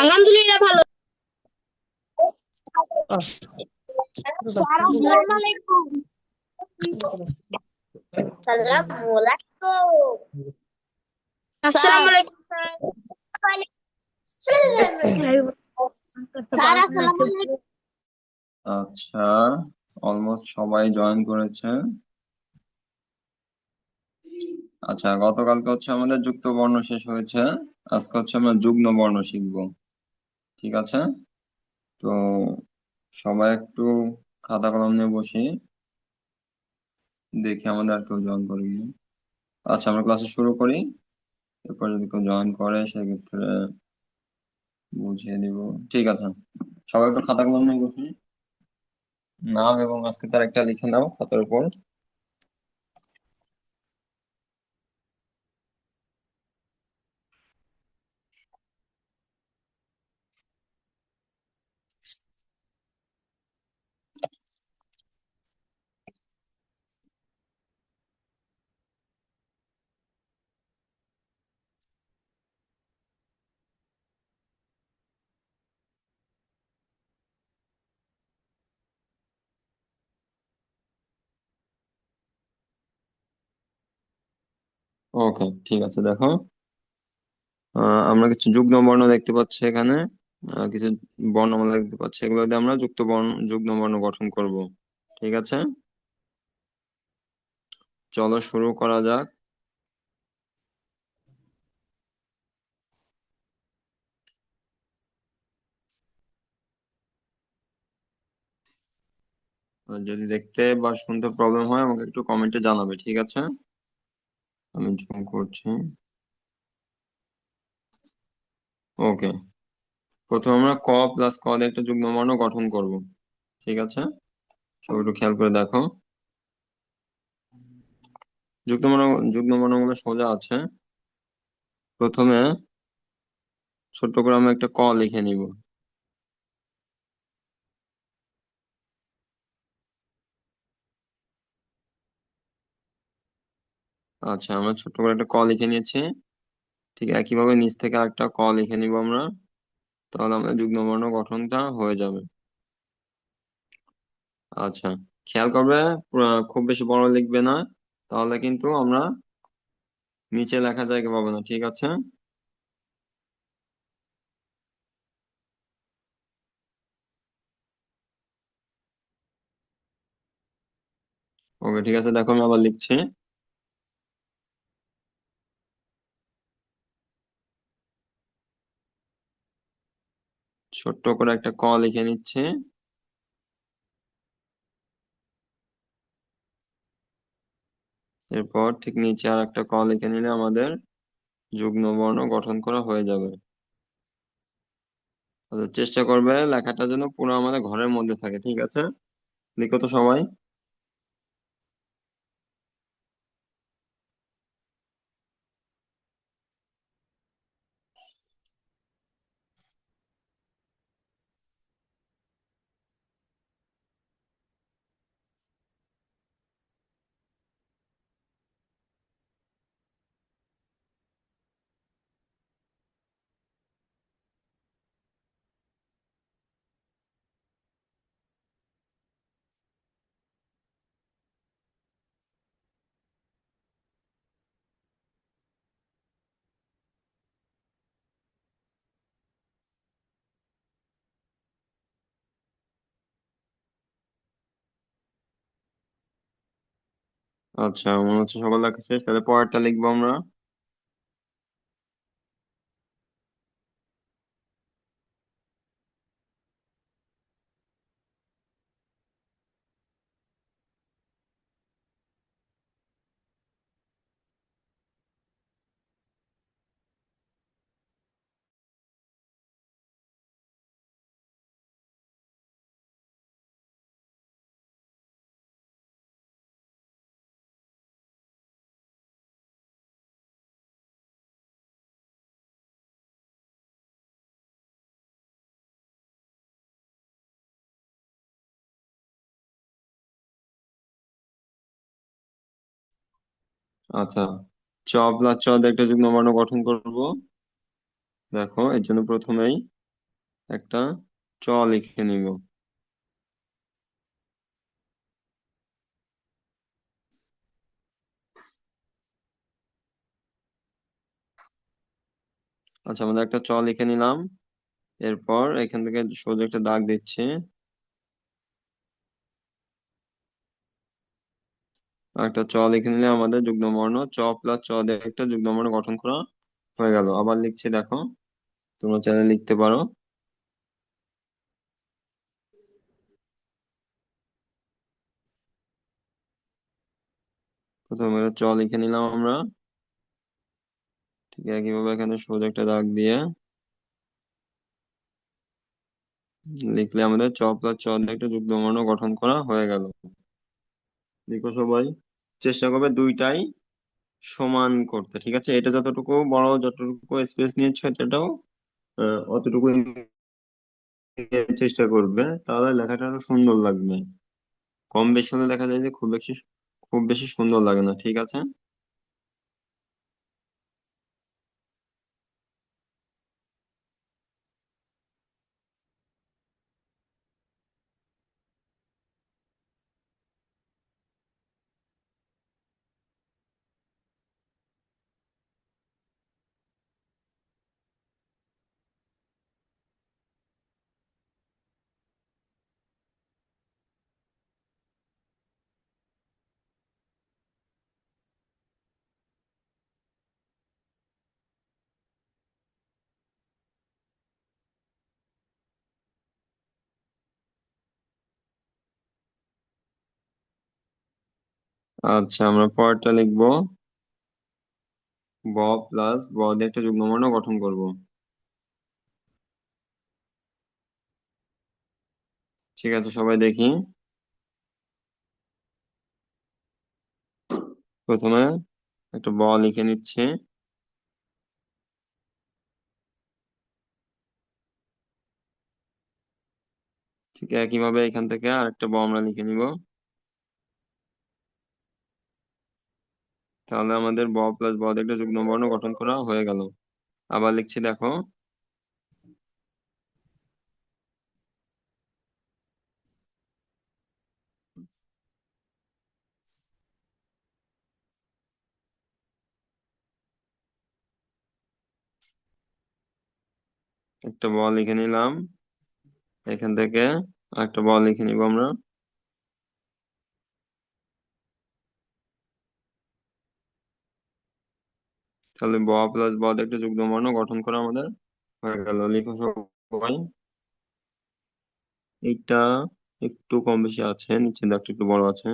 আলহামদুলিল্লাহ ভালো। আসসালামু আলাইকুম। আসসালামু আলাইকুম স্যার। স্যার আসসালামু আলাইকুম। আচ্ছা, অলমোস্ট সবাই জয়েন করেছে। আচ্ছা, গতকালকে হচ্ছে আমাদের যুক্ত বর্ণ শেষ হয়েছে। আজকে হচ্ছে আমরা যুগ্ম বর্ণ শিখবো। ঠিক আছে? তো সবাই একটু খাতা কলম নিয়ে বসি, দেখি আমাদের আর কেউ জয়েন করে কিনা। আচ্ছা, আমরা ক্লাসে শুরু করি। এরপর যদি কেউ জয়েন করে সেক্ষেত্রে বুঝিয়ে দিব। ঠিক আছে, সবাই একটু খাতা কলম নিয়ে বসি। নাম এবং আজকে তার একটা লিখে নাও খাতার উপর। ওকে, ঠিক আছে। দেখো, আমরা কিছু যুগ্ম বর্ণ দেখতে পাচ্ছি এখানে। কিছু বর্ণমালা দেখতে পাচ্ছি, এগুলো দিয়ে আমরা যুগ্ম বর্ণ গঠন করব। ঠিক আছে, চলো শুরু করা যাক। যদি দেখতে বা শুনতে প্রবলেম হয় আমাকে একটু কমেন্টে জানাবে। ঠিক আছে, আমি জুম করছি। ওকে, প্রথমে আমরা ক প্লাস ক দিয়ে একটা যুগ্ম বর্ণ গঠন করব। ঠিক আছে, সব একটু খেয়াল করে দেখো। যুগ্ম বর্ণ যুগ্ম বর্ণগুলো সোজা আছে। প্রথমে ছোট্ট করে আমরা একটা ক লিখে নিব। আচ্ছা, আমরা ছোট্ট করে একটা ক লিখে নিয়েছি। ঠিক একইভাবে নিচ থেকে আরেকটা ক লিখে নিব আমরা। তাহলে আমাদের যুগ্ম বর্ণ গঠনটা হয়ে যাবে। আচ্ছা, খেয়াল করবে, খুব বেশি বড় লিখবে না, তাহলে কিন্তু আমরা নিচে লেখা জায়গা পাবো না। ঠিক আছে, ওকে, ঠিক আছে। দেখো, আমি আবার লিখছি। ছোট্ট করে একটা ক লিখে নিচ্ছে। এরপর ঠিক নিচে আর একটা ক লিখে নিলে আমাদের যুগ্ম বর্ণ গঠন করা হয়ে যাবে। আচ্ছা, চেষ্টা করবে লেখাটা যেন পুরো আমাদের ঘরের মধ্যে থাকে। ঠিক আছে, লিখো তো সবাই। আচ্ছা, মনে হচ্ছে সকল লেখা শেষ, তাহলে পরেরটা লিখবো আমরা। আচ্ছা, চ প্লাস চ দিয়ে একটা যুগ্ম বর্ণ গঠন করব। দেখো, এর জন্য প্রথমেই একটা চ লিখে নিব। আচ্ছা, আমাদের একটা চ লিখে নিলাম। এরপর এখান থেকে সোজা একটা দাগ দিচ্ছি। আর একটা চ লিখে নিলে আমাদের যুগ্মবর্ণ চ প্লাস চ দিয়ে একটা যুগ্মবর্ণ গঠন করা হয়ে গেল। আবার লিখছি, দেখো, তোমরা চাইলে লিখতে পারো। প্রথমে চ লিখে নিলাম আমরা। ঠিক একইভাবে এখানে সোজা একটা দাগ দিয়ে লিখলে আমাদের চ প্লাস চ দিয়ে একটা যুগ্মবর্ণ গঠন করা হয়ে গেল। লিখো সবাই। চেষ্টা করবে দুইটাই সমান করতে, ঠিক আছে? এটা যতটুকু বড়, যতটুকু স্পেস নিয়েছে এটাও অতটুকু চেষ্টা করবে, তাহলে লেখাটা আরো সুন্দর লাগবে। কম বেশি হলে দেখা যায় যে খুব বেশি সুন্দর লাগে না, ঠিক আছে? আচ্ছা, আমরা পরেরটা লিখবো। ব প্লাস ব দিয়ে একটা যুগ্মবর্ণ গঠন করব। ঠিক আছে, সবাই দেখি। প্রথমে একটা ব লিখে নিচ্ছি। ঠিক একইভাবে এখান থেকে আরেকটা ব আমরা লিখে নিব। তাহলে আমাদের ব প্লাস ব দিয়ে একটা যুগ্মবর্ণ গঠন করা হয়ে গেল। আবার লিখছি, দেখো। একটা ব লিখে নিলাম। এখান থেকে একটা ব লিখে নিব আমরা। তাহলে ব প্লাস ব দিয়ে একটা যুগ্মবর্ণ গঠন করা আমাদের হয়ে গেল। লিখো সবাই। এইটা একটু কম বেশি আছে, নিচের দাগটা একটু বড় আছে।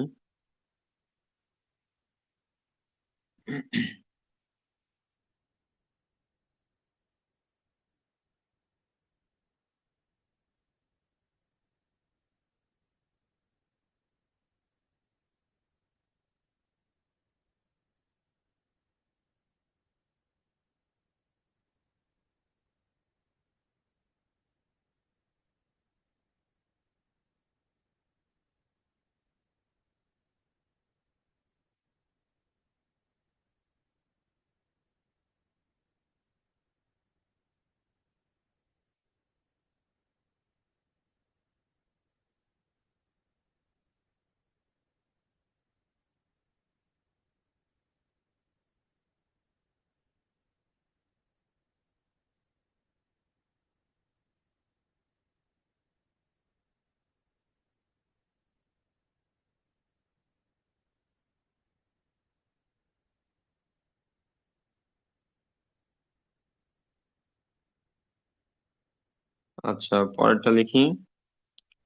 আচ্ছা, পরেরটা লিখি।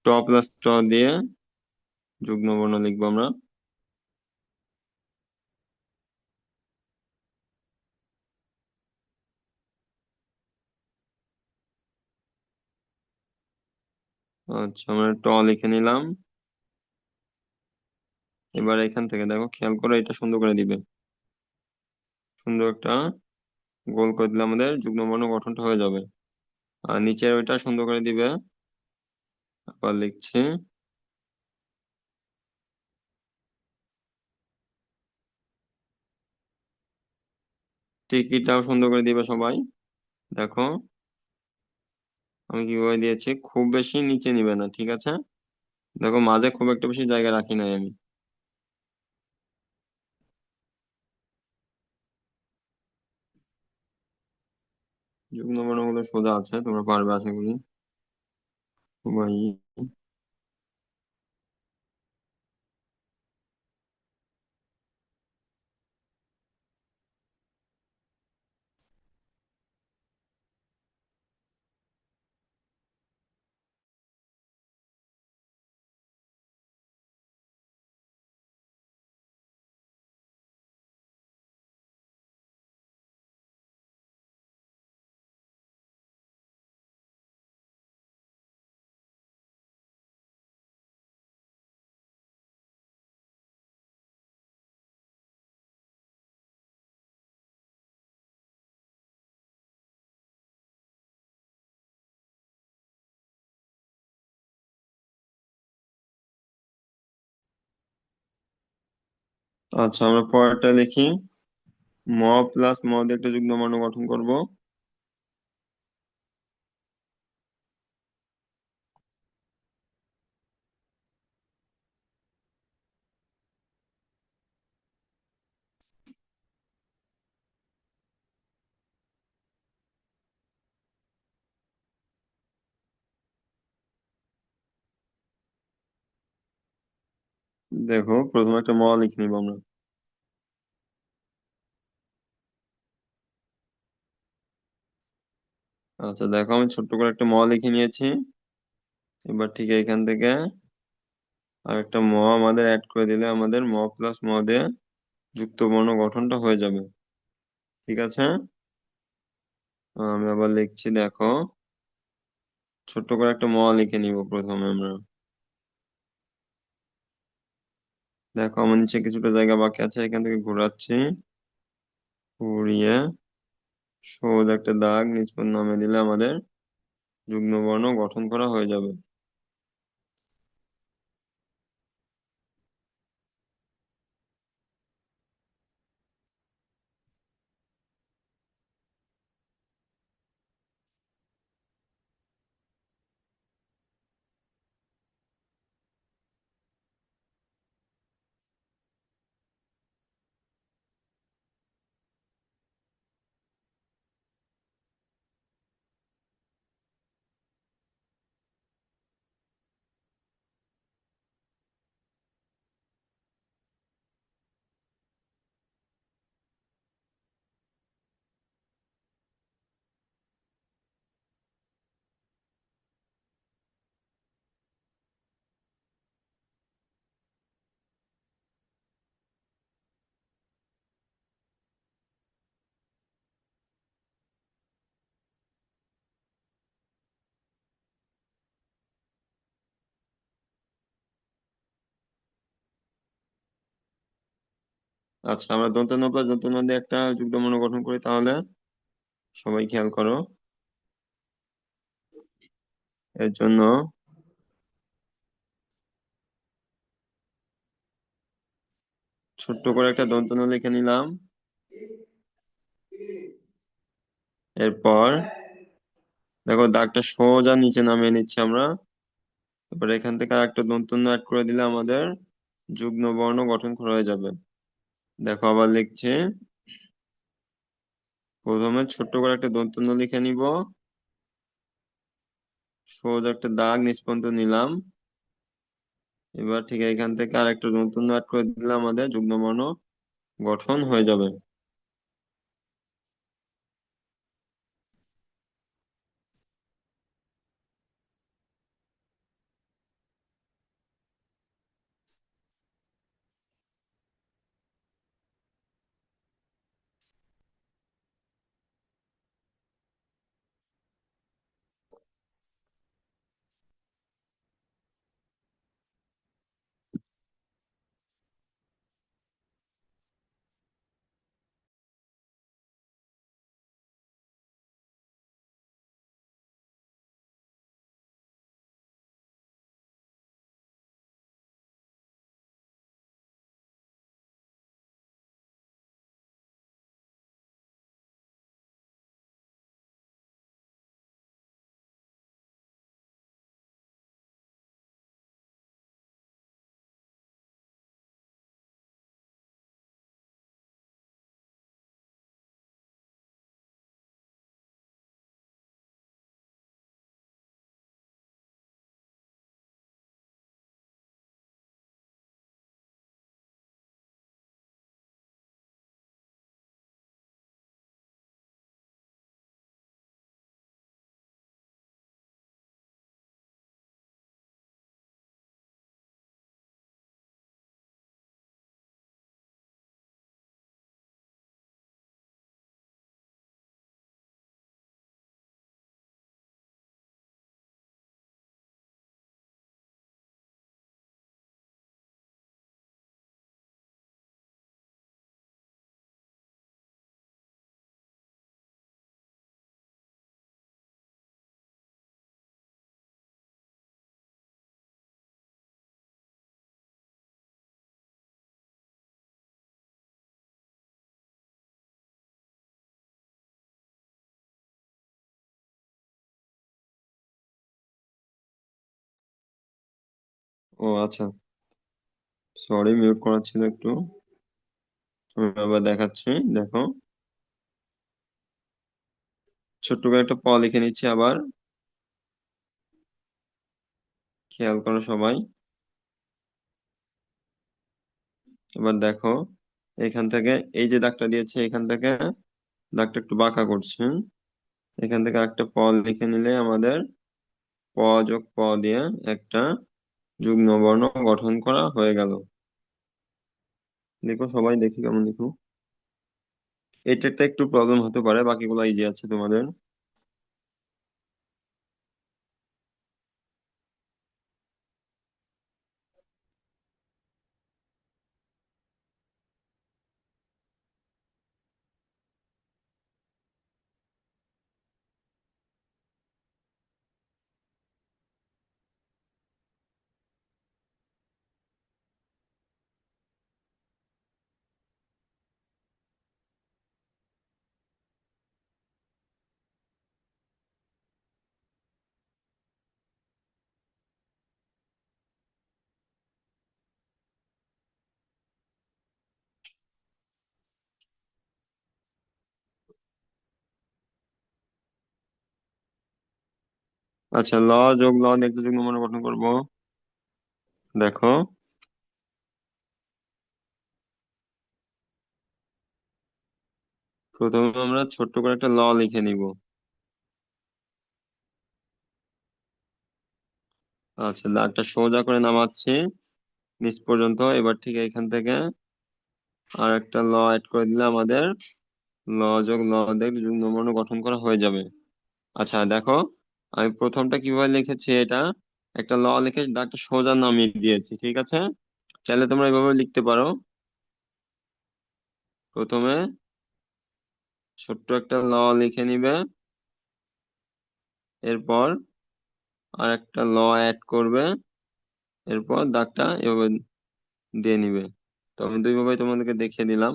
ট প্লাস ট দিয়ে যুগ্মবর্ণ লিখবো আমরা। আচ্ছা, আমরা ট লিখে নিলাম। এবার এখান থেকে দেখো, খেয়াল করে এটা সুন্দর করে দিবে। সুন্দর একটা গোল করে দিলে আমাদের যুগ্মবর্ণ গঠনটা হয়ে যাবে। আর নিচের ওইটা সুন্দর করে দিবে। আবার লিখছি। টিকিটাও সুন্দর করে দিবে সবাই। দেখো, আমি কিভাবে দিয়েছি, খুব বেশি নিচে নিবে না, ঠিক আছে? দেখো মাঝে খুব একটা বেশি জায়গা রাখি নাই আমি। যুগ্ম বর্ণগুলো সোজা আছে, তোমরা পারবে আশা করি। খুবই। আচ্ছা, আমরা পরেরটা দেখি। ম প্লাস ম দিয়ে একটা যুগ্ম বর্ণ গঠন করব। দেখো প্রথমে একটা ম লিখে নিব আমরা। আচ্ছা দেখো, আমি ছোট্ট করে একটা ম লিখে নিয়েছি। এবার ঠিক এখান থেকে আর একটা ম আমাদের অ্যাড করে দিলে আমাদের ম প্লাস ম দিয়ে যুক্ত বর্ণ গঠনটা হয়ে যাবে। ঠিক আছে, আমি আবার লিখছি দেখো। ছোট্ট করে একটা ম লিখে নিব প্রথমে আমরা। দেখো আমার নিচে কিছুটা জায়গা বাকি আছে, এখান থেকে ঘোরাচ্ছি। ঘুরিয়ে সহজ একটা দাগ নিচ পর্যন্ত নামিয়ে দিলে আমাদের যুগ্ম বর্ণ গঠন করা হয়ে যাবে। আচ্ছা, আমরা দন্ত ন প্লাস দন্ত ন দিয়ে একটা যুগ্ম বর্ণ গঠন করি তাহলে। সবাই খেয়াল করো। এর জন্য ছোট্ট করে একটা দন্ত ন লিখে নিলাম। এরপর দেখো দাগটা সোজা নিচে নামিয়ে নিচ্ছি আমরা। এবার এখান থেকে আর একটা দন্ত ন অ্যাড করে দিলে আমাদের যুগ্ম বর্ণ গঠন করা হয়ে যাবে। দেখো আবার লিখছি। প্রথমে ছোট্ট করে একটা দন্ত ন লিখে নিব। সোজা একটা দাগ নিচ পর্যন্ত নিলাম। এবার ঠিক এখান থেকে আর একটা দন্ত ন অ্যাড করে দিলে আমাদের যুগ্ম বর্ণ গঠন হয়ে যাবে। ও আচ্ছা, সরি, মিউট করা ছিল একটু। আমি আবার দেখাচ্ছি, দেখো। ছোট্ট করে একটা লিখে নিচ্ছি আবার, খেয়াল করো সবাই। এবার দেখো, এখান থেকে এই যে দাগটা দিয়েছে, এখান থেকে দাগটা একটু বাঁকা করছি। এখান থেকে একটা লিখে নিলে আমাদের প যোগ দিয়ে একটা যুগ্ম বর্ণ গঠন করা হয়ে গেল। দেখো সবাই, দেখি কেমন দেখো। এটাতে একটু প্রবলেম হতে পারে, বাকিগুলো ইজি আছে তোমাদের। আচ্ছা, যোগ দিয়ে একটা যুগ্ম বর্ণ গঠন করব। দেখো, প্রথমে আমরা ছোট্ট করে একটা লিখে নিব। আচ্ছা, দাগটা সোজা করে নামাচ্ছি নিচ পর্যন্ত। এবার ঠিক এখান থেকে আর একটা অ্যাড করে দিলে আমাদের ল যোগ দিয়ে একটা যুগ্ম বর্ণ গঠন করা হয়ে যাবে। আচ্ছা দেখো, আমি প্রথমটা কিভাবে লিখেছি, এটা একটা লিখে দাগটা সোজা নামিয়ে দিয়েছি, ঠিক আছে? চাইলে তোমরা এভাবে লিখতে পারো। প্রথমে ছোট্ট একটা লিখে নিবে, এরপর আর একটা অ্যাড করবে, এরপর দাগটা এভাবে দিয়ে নিবে। তো আমি দুইভাবে তোমাদেরকে দেখিয়ে দিলাম।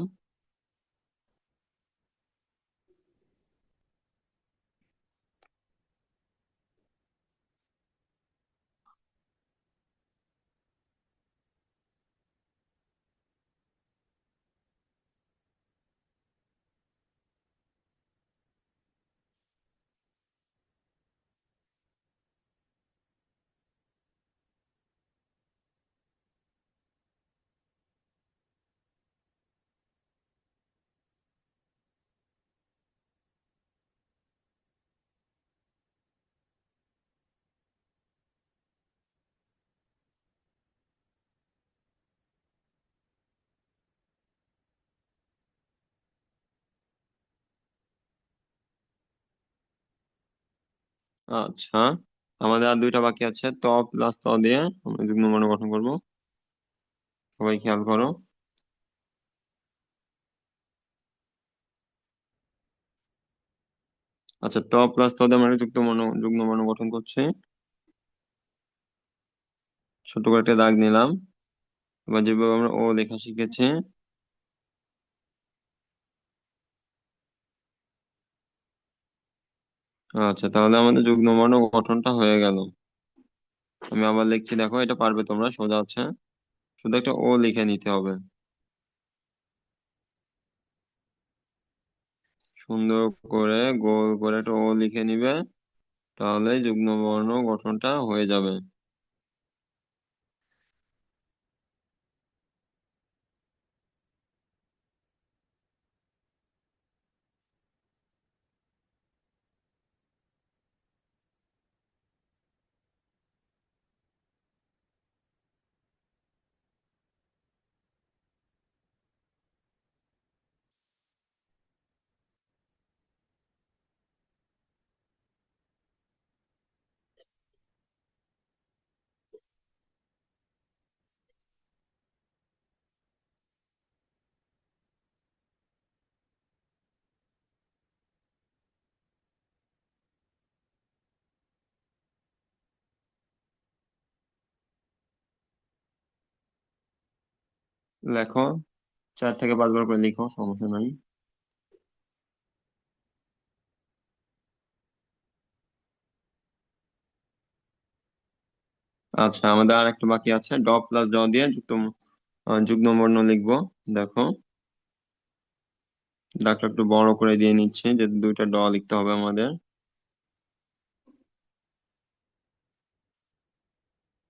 আচ্ছা, আমাদের আর দুইটা বাকি আছে, প্লাস দিয়ে আমরা যুগ্ম বর্ণ গঠন করব। সবাই খেয়াল করো। আচ্ছা, প্লাস দিয়ে আমরা একটা যুগ্ম বর্ণ গঠন করছি। ছোট করে একটা দাগ নিলাম। এবার যেভাবে আমরা ও লেখা শিখেছি, আচ্ছা তাহলে আমাদের যুগ্ম বর্ণ গঠনটা হয়ে গেল। আমি আবার লিখছি, দেখো এটা পারবে তোমরা, সোজা আছে। শুধু একটা ও লিখে নিতে হবে। সুন্দর করে গোল করে একটা ও লিখে নিবে, তাহলে যুগ্ম বর্ণ গঠনটা হয়ে যাবে। লেখো, 4 থেকে 5 বার করে লিখো, সমস্যা নাই। আচ্ছা, আমাদের আর একটা বাকি আছে, ড প্লাস ড দিয়ে যুগ্ম বর্ণ লিখবো। দেখো, দাগটা একটু বড় করে দিয়ে নিচ্ছি, যে দুইটা ড লিখতে হবে আমাদের।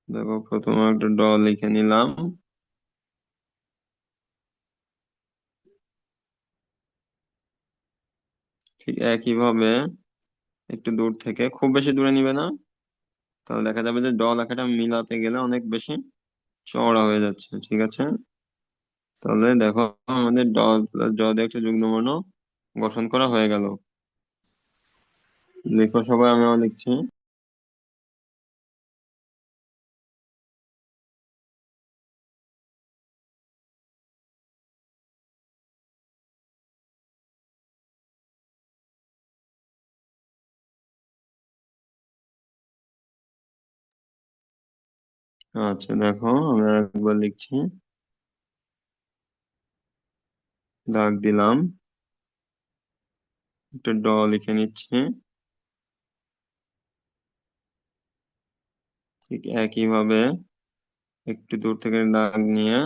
দেখো, প্রথমে একটা ড লিখে নিলাম। ঠিক একই ভাবে একটু দূর থেকে, খুব বেশি দূরে নিবে না, তাহলে দেখা যাবে যে ড লেখাটা মিলাতে গেলে অনেক বেশি চওড়া হয়ে যাচ্ছে। ঠিক আছে, তাহলে দেখো, আমাদের ড প্লাস ড দিয়ে একটা যুগ্ম বর্ণ গঠন করা হয়ে গেল। লিখো সবাই, আমিও লিখছি। আচ্ছা দেখো, আমি একবার লিখছি, দাগ দিলাম, একটা ড লিখে নিচ্ছি। ঠিক একই ভাবে একটু দূর থেকে দাগ নিয়ে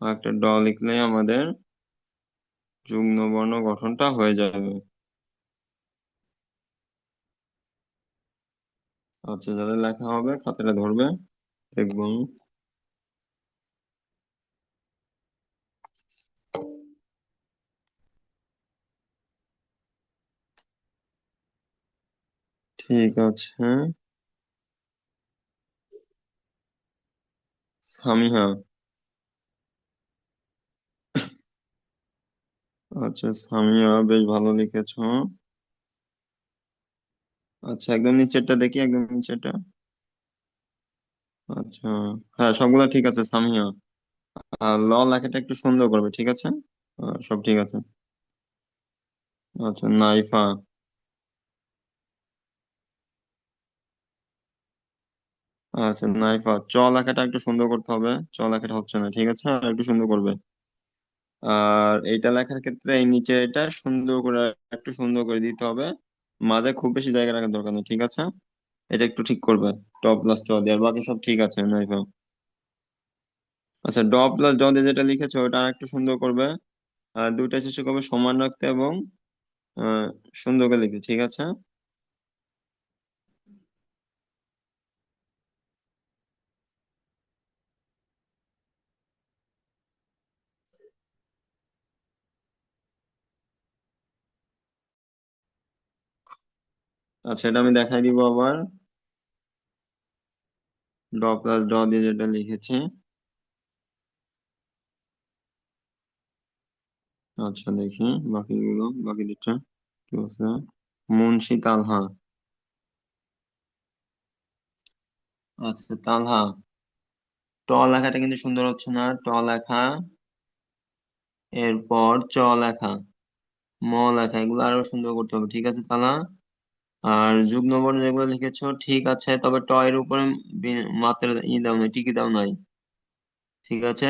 একটা ড লিখলেই আমাদের যুগ্ম বর্ণ গঠনটা হয়ে যাবে। আচ্ছা, যাদের লেখা হবে খাতাটা ধরবে, দেখবো আমি। ঠিক আছে, সামিহা। আচ্ছা, সামিয়া বেশ ভালো লিখেছো। আচ্ছা, একদম নিচেরটা দেখি, একদম নিচেরটা। আচ্ছা, হ্যাঁ, সবগুলা ঠিক আছে সামিয়া। আর ল লেখাটা একটু সুন্দর করবে, ঠিক আছে? সব ঠিক আছে। আচ্ছা, নাইফা। আচ্ছা, নাইফা, চ লেখাটা একটু সুন্দর করতে হবে, চ লেখাটা হচ্ছে না, ঠিক আছে, আর একটু সুন্দর করবে। আর এইটা লেখার ক্ষেত্রে এই নিচে এটা সুন্দর করে, একটু সুন্দর করে দিতে হবে, মাঝে খুব বেশি জায়গা রাখার দরকার নেই, ঠিক আছে? এটা একটু ঠিক করবে, টপ প্লাস চ দিয়ে, আর বাকি সব ঠিক আছে নাইফা। আচ্ছা, ড প্লাস ড দিয়ে যেটা লিখেছো ওটা আর একটু সুন্দর করবে, দুইটা চেষ্টা করবে সমান রাখতে, এবং আহ, সুন্দর করে লিখবে, ঠিক আছে? আচ্ছা, এটা আমি দেখাই দিব আবার, ড প্লাস ড দিয়ে যেটা লিখেছি। আচ্ছা, দেখি বাকিগুলো, বাকি দুটো কি আছে। মুন্সি তালহা। আচ্ছা, তালহা, ট লেখাটা কিন্তু সুন্দর হচ্ছে না, ট লেখা, এরপর চ লেখা, ম লেখা, এগুলো আরো সুন্দর করতে হবে, ঠিক আছে তালহা? আর যুগ্ম বর্ণ যেগুলো লিখেছো ঠিক আছে, তবে ট এর উপরে মাত্রা দাও নাই, টিকি দাও নাই, ঠিক আছে?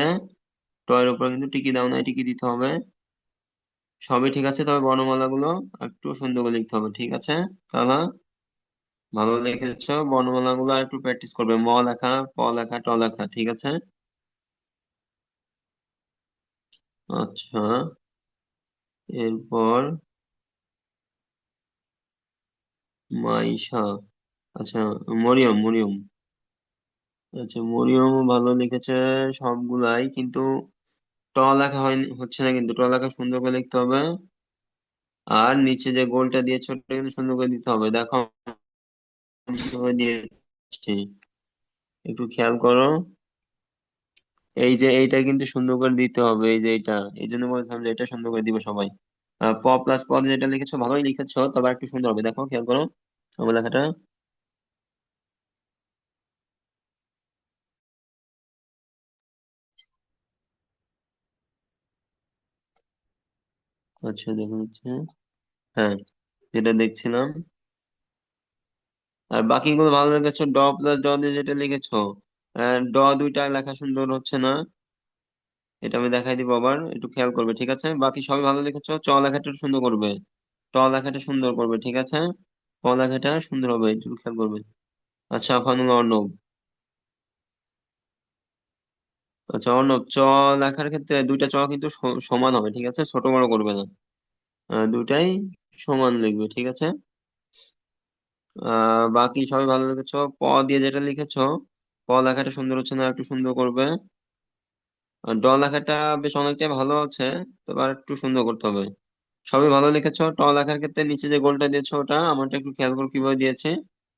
ট এর উপরে কিন্তু টিকি দাও নাই, টিকি দিতে হবে। সবই ঠিক আছে, তবে বর্ণমালা গুলো একটু সুন্দর করে লিখতে হবে, ঠিক আছে তাহলে? ভালো লিখেছো, বর্ণমালা গুলো একটু প্র্যাকটিস করবে, ম লেখা, প লেখা, ট লেখা, ঠিক আছে? আচ্ছা, এরপর মাইশা। আচ্ছা, মরিয়ম, মরিয়ম। আচ্ছা, মরিয়ম ভালো লিখেছে সবগুলাই, কিন্তু ট লেখা হয়নি, হচ্ছে না, কিন্তু ট লেখা সুন্দর করে লিখতে হবে। আর নিচে যে গোলটা দিয়েছে ওটা কিন্তু সুন্দর করে দিতে হবে, দেখো আমি কিভাবে দিয়েছি, একটু খেয়াল করো। এই যে এইটা কিন্তু সুন্দর করে দিতে হবে, এই যে এটা, এই জন্য বলছিলাম যে এটা সুন্দর করে দিবে সবাই। প প্লাস পদ যেটা লিখেছো ভালোই লিখেছো, তবে একটু সুন্দর হবে, দেখো খেয়াল করো আমার লেখাটা। আচ্ছা, দেখা যাচ্ছে, হ্যাঁ, যেটা দেখছিলাম। আর বাকিগুলো ভালো লিখেছো, ড প্লাস ড দিয়ে যেটা লিখেছো, ড দুইটা লেখা সুন্দর হচ্ছে না, এটা আমি দেখাই দিব আবার, একটু খেয়াল করবে, ঠিক আছে? বাকি সবই ভালো লিখেছো, চ লেখাটা একটু সুন্দর করবে, ট লেখাটা সুন্দর করবে, ঠিক আছে? প লেখাটা সুন্দর হবে, একটু খেয়াল করবে। আচ্ছা, আফানুল অর্ণব। আচ্ছা অর্ণব, চ লেখার ক্ষেত্রে দুইটা চ কিন্তু সমান হবে, ঠিক আছে, ছোট বড় করবে না। দুটাই সমান লিখবে, ঠিক আছে। বাকি সবাই ভালো লিখেছো। প দিয়ে যেটা লিখেছো, প লেখাটা সুন্দর হচ্ছে না, একটু সুন্দর করবে। আর ড লেখাটা বেশ অনেকটাই ভালো আছে, তবে আর একটু সুন্দর করতে হবে। সবই ভালো লিখেছো। ট লেখার ক্ষেত্রে নিচে যে গোলটা দিয়েছো ওটা আমারটা একটু খেয়াল করে কিভাবে দিয়েছে,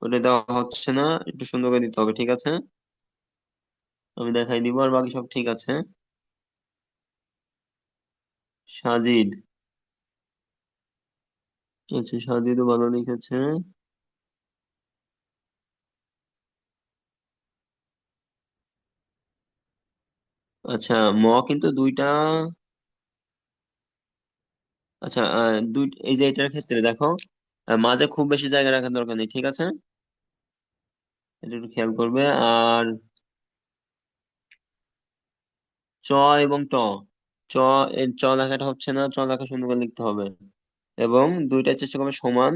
ওটা দেওয়া হচ্ছে না, একটু সুন্দর করে দিতে হবে, ঠিক আছে। আমি দেখাই দিব। আর বাকি সব ঠিক আছে। সাজিদ। আচ্ছা, সাজিদও ভালো লিখেছে। আচ্ছা, ম কিন্তু দুইটা। আচ্ছা, দুই, এই যে এটার ক্ষেত্রে দেখো, মাঝে খুব বেশি জায়গা রাখার দরকার নেই, ঠিক আছে, এটা একটু খেয়াল করবে। আর চ এবং ট, চ, এর চ লেখাটা হচ্ছে না, চ লেখা সুন্দর করে লিখতে হবে। এবং দুইটা চেষ্টা করবে সমান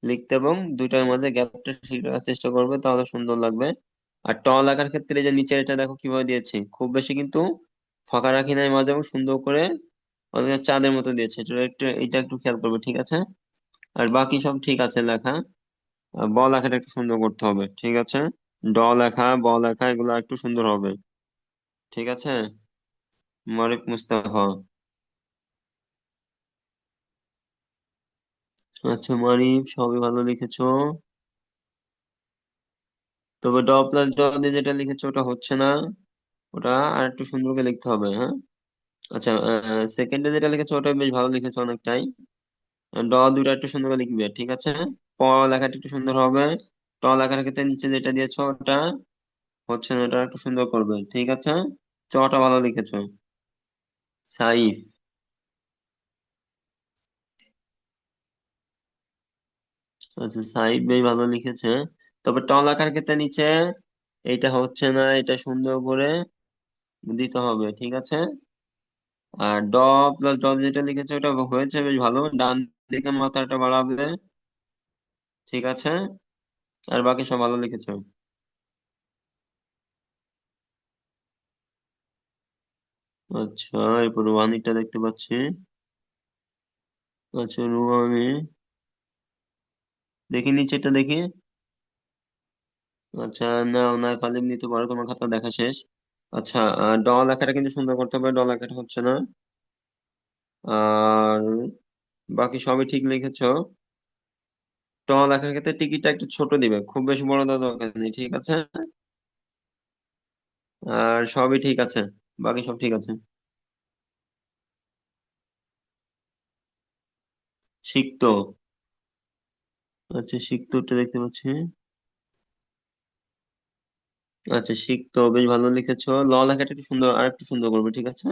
লিখতে, এবং দুইটার মাঝে গ্যাপটা ঠিক রাখার চেষ্টা করবে, তাহলে সুন্দর লাগবে। আর ট লেখার ক্ষেত্রে এই যে নিচের এটা দেখো কিভাবে দিয়েছি, খুব বেশি কিন্তু ফাঁকা রাখি নাই মাঝে, এবং সুন্দর করে অনেক চাঁদের মতো দিয়েছে, এটা একটু খেয়াল করবে, ঠিক আছে। আর বাকি সব ঠিক আছে লেখা। ব লেখাটা একটু সুন্দর করতে হবে, ঠিক আছে। ড লেখা, ব লেখা এগুলো একটু সুন্দর হবে, ঠিক আছে। মারিফ মুস্তাফা। আচ্ছা মারিফ, সবই ভালো লিখেছো। তবে ড প্লাস ড দিয়ে যেটা লিখেছো ওটা হচ্ছে না, ওটা আর একটু সুন্দর করে লিখতে হবে, হ্যাঁ। আচ্ছা, সেকেন্ডে যেটা লিখেছো ওটা বেশ ভালো লিখেছো অনেকটাই। ড দুইটা একটু সুন্দর করে লিখবে, ঠিক আছে। প লেখাটা একটু সুন্দর হবে। ট লেখার ক্ষেত্রে নিচে যেটা দিয়েছো ওটা হচ্ছে না, ওটা একটু সুন্দর করবে, ঠিক আছে। চটা ভালো লিখেছো। সাইফ। আচ্ছা, সাইফ বেশ ভালো লিখেছে। তবে ট লেখার ক্ষেত্রে নিচে এইটা হচ্ছে না, এটা সুন্দর করে দিতে হবে, ঠিক আছে। আর ড প্লাস ড যেটা লিখেছে ওটা হয়েছে বেশ ভালো, ডান দিকে মাথাটা বাড়াবে, ঠিক আছে। আর বাকি সব ভালো লিখেছো। আচ্ছা, এরপর রুহানিটা দেখতে পাচ্ছি। আচ্ছা রুহানি, দেখি নিচেটা দেখি। আচ্ছা, না না, ফালিম নিতে পারো, তোমার খাতা দেখা শেষ। আচ্ছা, ড লেখাটা কিন্তু সুন্দর করতে হবে, ড লেখাটা হচ্ছে না। আর বাকি সবই ঠিক লিখেছো। ট লেখার ক্ষেত্রে টিকিটটা একটু ছোট দিবে, খুব বেশি বড় দেওয়ার দরকার নেই, ঠিক আছে। আর সবই ঠিক আছে, বাকি সব ঠিক আছে। শিখতো। আচ্ছা, শিখতোটা দেখতে পাচ্ছি। আচ্ছা, শিখতো বেশ ভালো লিখেছো। লেখাটা একটু সুন্দর, আর একটু সুন্দর করবে, ঠিক আছে।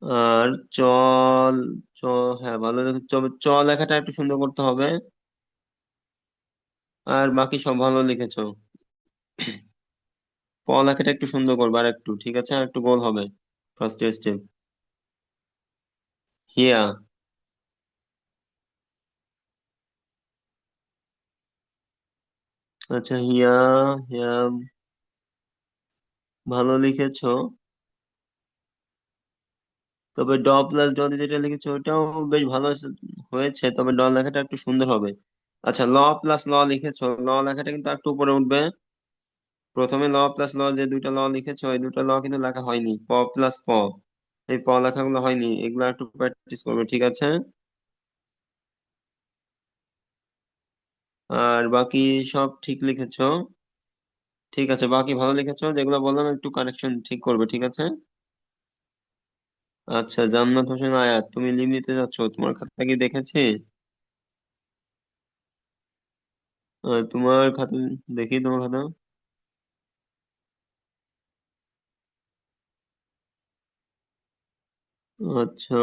আর চল, চ, হ্যাঁ ভালো লিখেছো, তবে চ লেখাটা একটু সুন্দর করতে হবে। আর বাকি সব ভালো লিখেছো। লেখাটা একটু সুন্দর করবে আর একটু, ঠিক আছে, আর একটু গোল হবে ফার্স্ট স্টেপ। হিয়া। আচ্ছা, হিয়া, হিয়া ভালো লিখেছো। তবে ড প্লাস ড দিয়ে যেটা লিখেছো ওটাও বেশ ভালো হয়েছে, তবে ড লেখাটা একটু সুন্দর হবে। আচ্ছা, ল প্লাস ল লিখেছো, লেখাটা কিন্তু একটু উপরে উঠবে। প্রথমে ল প্লাস ল, যে দুইটা ল লিখেছো ওই দুইটা ল কিন্তু লেখা হয়নি। প প্লাস প, এই লেখাগুলো হয়নি, এগুলো একটু প্র্যাকটিস করবে, ঠিক আছে। আর বাকি সব ঠিক লিখেছো, ঠিক আছে, বাকি ভালো লিখেছো, যেগুলো বললাম একটু কারেকশন ঠিক করবে, ঠিক আছে। আচ্ছা, জান্নাত হোসেন আয়াত, তুমি লিভ নিতে যাচ্ছ, তোমার খাতা কি দেখেছি? তোমার খাতা দেখি, তোমার খাতা। আচ্ছা,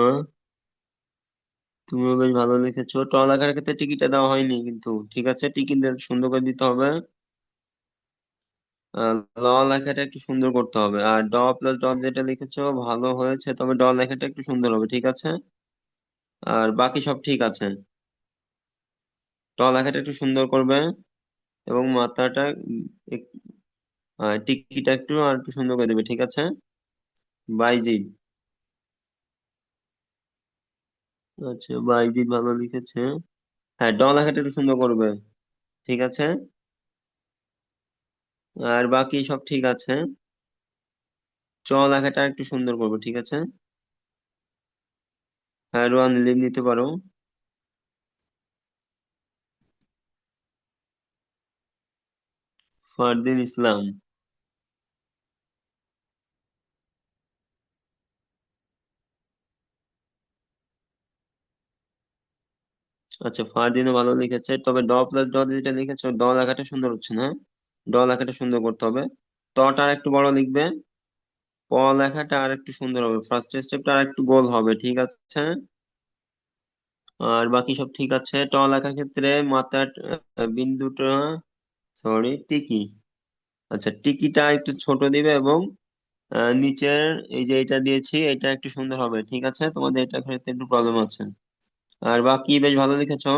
তুমিও বেশ ভালো লিখেছো। লেখার ক্ষেত্রে টিকিটা দেওয়া হয়নি কিন্তু, ঠিক আছে, টিকিট সুন্দর করে দিতে হবে। আহ, ল লেখাটা একটু সুন্দর করতে হবে। আর ড প্লাস ড যেটা লিখেছো ভালো হয়েছে, তবে ড লেখাটা একটু সুন্দর হবে, ঠিক আছে। আর বাকি সব ঠিক আছে। লেখাটা একটু সুন্দর করবে, এবং মাত্রাটা টিকিটা একটু আর একটু সুন্দর করে দেবে, ঠিক আছে? বাইজিদ। আচ্ছা, বাইজিদ ভালো লিখেছে। হ্যাঁ, ড লেখাটা একটু সুন্দর করবে, ঠিক আছে? আর বাকি সব ঠিক আছে। চ লেখাটা একটু সুন্দর করবে, ঠিক আছে? হ্যাঁ, রোয়ান লিভ নিতে পারো। ফারদিন ইসলাম। আচ্ছা, ফারদিনও ভালো লিখেছে, তবে ড প্লাস ড যেটা লিখেছো, ড লেখাটা সুন্দর হচ্ছে না। ড লেখাটা সুন্দর করতে হবে। তটা আর একটু বড় লিখবে। প লেখাটা আর একটু সুন্দর হবে, ফার্স্ট স্টেপটা আর একটু গোল হবে, ঠিক আছে? আর বাকি সব ঠিক আছে। ট লেখার ক্ষেত্রে মাথার বিন্দুটা, সরি, টিকি। আচ্ছা, টিকিটা একটু ছোট দিবে এবং নিচের এই যে এটা দিয়েছি এটা একটু সুন্দর হবে, ঠিক আছে? তোমাদের এটা ক্ষেত্রে একটু প্রবলেম আছে। আর বাকি বেশ ভালো লিখেছো।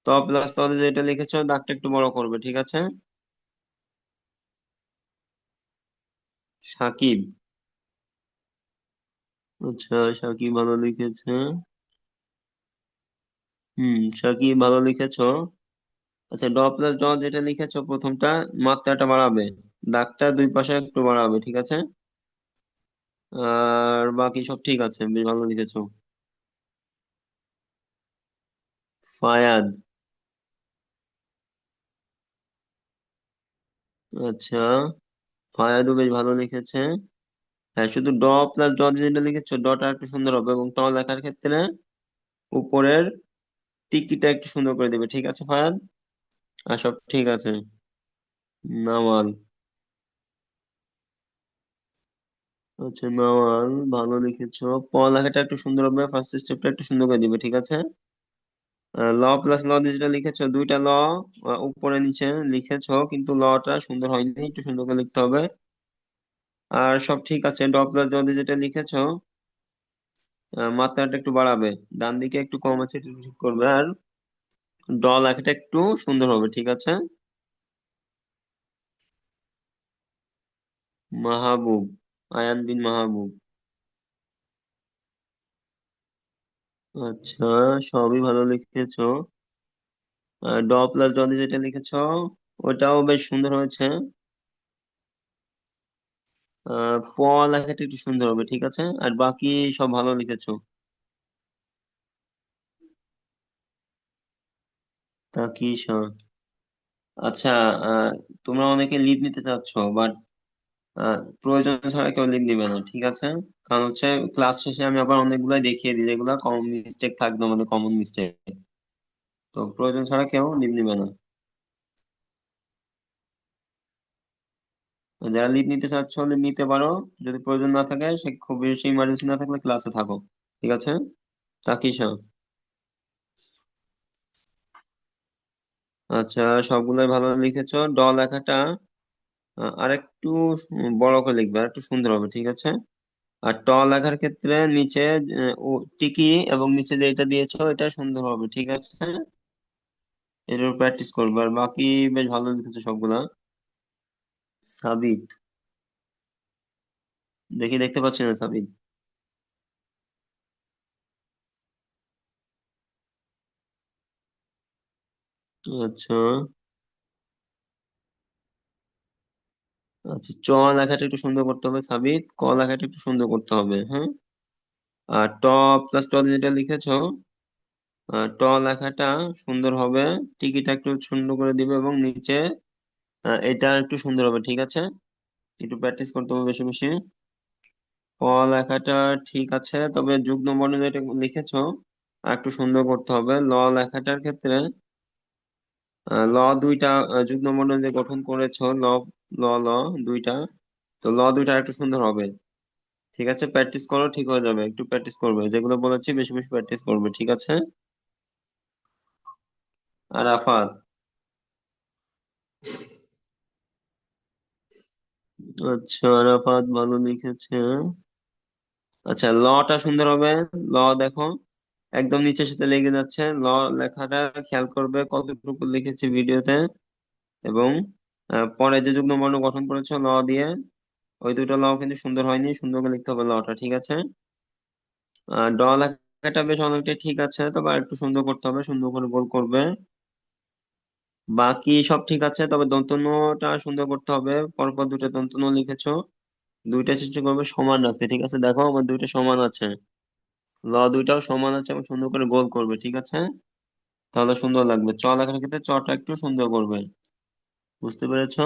ত প্লাস ত যেটা লিখেছো দাগটা একটু বড় করবে, ঠিক আছে? সাকিব। আচ্ছা, সাকিব ভালো লিখেছে। সাকিব ভালো লিখেছো। আচ্ছা, ড প্লাস ড যেটা লিখেছো প্রথমটা, মাত্রাটা বাড়াবে, দাগটা দুই পাশে একটু বাড়াবে, ঠিক আছে? আর বাকি সব ঠিক আছে, বেশ ভালো লিখেছো। ফায়াদ। আচ্ছা, ফায়াদও বেশ ভালো লিখেছে। হ্যাঁ, শুধু ড প্লাস ড যেটা লিখেছো ডটা একটু সুন্দর হবে, এবং ট লেখার ক্ষেত্রে উপরের টিকিটা একটু সুন্দর করে দিবে, ঠিক আছে ফায়াদ? আর সব ঠিক আছে। নাওয়াল। আচ্ছা, নাওয়াল ভালো লিখেছো। পড়ালেখাটা একটু সুন্দর হবে, ফার্স্ট স্টেপটা একটু সুন্দর করে দিবে, ঠিক আছে? ল প্লাস ল যেটা লিখেছো, দুইটা ল উপরে নিচে লিখেছো, কিন্তু লটা সুন্দর হয়নি, একটু সুন্দর করে লিখতে হবে। আর সব ঠিক আছে। ড প্লাস ড দিয়ে যেটা লিখেছো, মাত্রাটা একটু বাড়াবে, ডান দিকে একটু কম আছে, একটু ঠিক করবে। আর ড লেখাটা একটু সুন্দর হবে, ঠিক আছে? মাহবুব। আয়ান বিন মাহবুব। আচ্ছা, সবই ভালো লিখেছো। ড প্লাস ড দিয়ে যেটা লিখেছো ওটাও বেশ সুন্দর হয়েছে। প লেখাটা একটু সুন্দর হবে, ঠিক আছে? আর বাকি সব ভালো লিখেছো। তাকিশা। আচ্ছা, আহ, তোমরা অনেকে লিভ নিতে চাচ্ছ, বাট প্রয়োজন ছাড়া কেউ লিভ নিবে না, ঠিক আছে? কারণ হচ্ছে ক্লাস শেষে আমি আবার অনেকগুলাই দেখিয়ে দিই যেগুলো কমন মিস্টেক থাকবে, আমাদের কমন মিস্টেক। তো প্রয়োজন ছাড়া কেউ লিভ নিবে না। যারা লিভ নিতে চাচ্ছ লিভ নিতে পারো। যদি প্রয়োজন না থাকে, সে খুব বেশি ইমার্জেন্সি না থাকলে ক্লাসে থাকো, ঠিক আছে? তাকিশা। আচ্ছা, সবগুলোই ভালো লিখেছো। ড লেখাটা আরেকটু বড় করে লিখবে, আর একটু সুন্দর হবে, ঠিক আছে? আর ট লেখার ক্ষেত্রে নিচে ও টিকি এবং নিচে যেটা দিয়েছো এটা সুন্দর হবে, ঠিক আছে? এর প্র্যাকটিস করবে। আর বাকি বেশ ভালো লিখেছো সবগুলা। সাবিত। দেখি, দেখতে পাচ্ছি না সাবিত। আচ্ছা। আচ্ছা, চ লেখাটা একটু সুন্দর করতে হবে সাবিত, ক লেখাটা একটু সুন্দর করতে হবে, হ্যাঁ? আর ট প্লাস ট যেটা লিখেছো, ট লেখাটা সুন্দর হবে, টিকিটা একটু সুন্দর করে দিবে, এবং নিচে এটা একটু সুন্দর হবে, ঠিক আছে? একটু প্র্যাকটিস করতে হবে বেশি বেশি। লেখাটা ঠিক আছে, তবে যুগ্ম বর্ণ যেটা লিখেছো আর একটু সুন্দর করতে হবে। লেখাটার ক্ষেত্রে দুইটা যুগ্ম বর্ণ যে গঠন করেছো, ল ল দুইটা, তো দুইটা একটু সুন্দর হবে, ঠিক আছে? প্র্যাকটিস করো, ঠিক হয়ে যাবে। একটু প্র্যাকটিস করবে, যেগুলো বলেছি বেশি বেশি প্র্যাকটিস করবে, ঠিক আছে? আর আফাত। আচ্ছা, আরাফাত ভালো লিখেছে। আচ্ছা, লটা সুন্দর হবে। ল দেখো, একদম নিচের সাথে লেগে যাচ্ছে। লেখাটা খেয়াল করবে কতটুকু লিখেছি ভিডিওতে, এবং পরে যে যুগ্ম বর্ণ গঠন করেছো ল দিয়ে, ওই দুটো ল কিন্তু সুন্দর হয়নি, সুন্দর করে লিখতে হবে লটা, ঠিক আছে? ড লেখাটা বেশ অনেকটাই ঠিক আছে, তবে আর একটু সুন্দর করতে হবে, সুন্দর করে গোল করবে। বাকি সব ঠিক আছে, তবে দন্তন্যটা সুন্দর করতে হবে। পরপর দুটো দন্তন্য লিখেছো, দুইটা চেষ্টা করবে সমান রাখতে, ঠিক আছে? দেখো আমার দুইটা সমান আছে, ল দুইটাও সমান আছে, এবং সুন্দর করে গোল করবে, ঠিক আছে? তাহলে সুন্দর লাগবে। চ লেখার ক্ষেত্রে চটা একটু সুন্দর করবে। বুঝতে পেরেছো?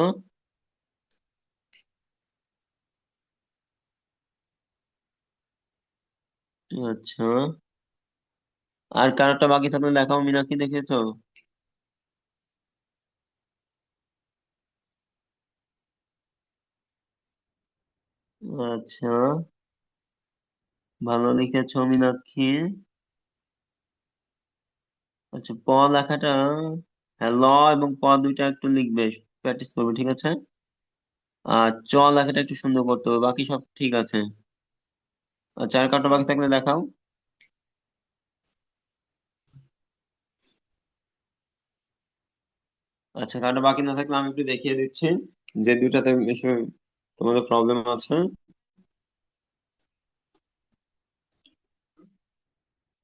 আচ্ছা, আর কারোটা বাকি থাকলে দেখাও, মিনাক্ষী দেখেছো? আচ্ছা, ভালো লিখেছো মীনাক্ষী। আচ্ছা, প লেখাটা, হ্যাঁ, ল এবং প দুইটা একটু লিখবে, প্র্যাকটিস করবে, ঠিক আছে? আর চ লেখাটা একটু সুন্দর করতে হবে, বাকি সব ঠিক আছে। আচ্ছা, আর কারোটা বাকি থাকলে দেখাও। আচ্ছা, কারোটা বাকি না থাকলে আমি একটু দেখিয়ে দিচ্ছি যে দুইটাতে বেশি তোমাদের প্রবলেম আছে।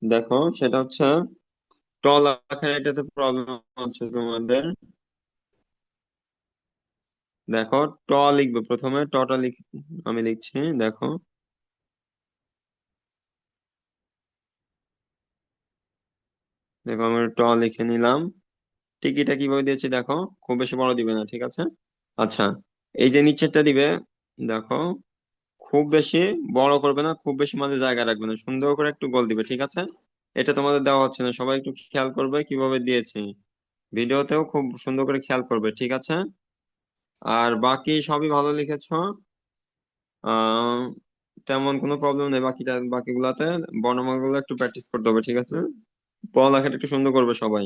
দেখো, সেটা হচ্ছে ট লেখার এটাতে প্রবলেম হচ্ছে তোমাদের। দেখো, ট লিখবে প্রথমে, টটা লিখ, আমি লিখছি, দেখো। দেখো, আমি ট লিখে নিলাম। টিকিটা কিভাবে দিয়েছি দেখো, খুব বেশি বড় দিবে না, ঠিক আছে? আচ্ছা, এই যে নিচেরটা দিবে, দেখো, খুব বেশি বড় করবে না, খুব বেশি মাঝে জায়গা রাখবে না, সুন্দর করে একটু গোল দিবে, ঠিক আছে? এটা তোমাদের দেওয়া হচ্ছে না, সবাই একটু খেয়াল করবে কিভাবে দিয়েছি, ভিডিওতেও খুব সুন্দর করে খেয়াল করবে, ঠিক আছে? আর বাকি সবই ভালো লিখেছো। আহ তেমন কোনো প্রবলেম নেই, বাকিগুলাতে বর্ণমালাগুলো একটু প্র্যাকটিস করতে হবে, ঠিক আছে? পড়ালেখাটা একটু সুন্দর করবে সবাই।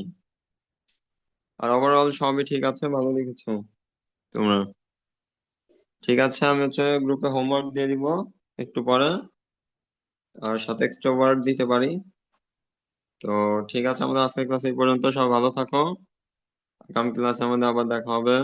আর ওভারঅল সবই ঠিক আছে, ভালো লিখেছো তোমরা। ঠিক আছে, আমি হচ্ছে গ্রুপে হোমওয়ার্ক দিয়ে দিব একটু পরে, আর সাথে এক্সট্রা ওয়ার্ক দিতে পারি। তো ঠিক আছে, আমাদের আজকের ক্লাস এই পর্যন্ত, সব ভালো থাকো। আগামী ক্লাসে আমাদের আবার দেখা হবে।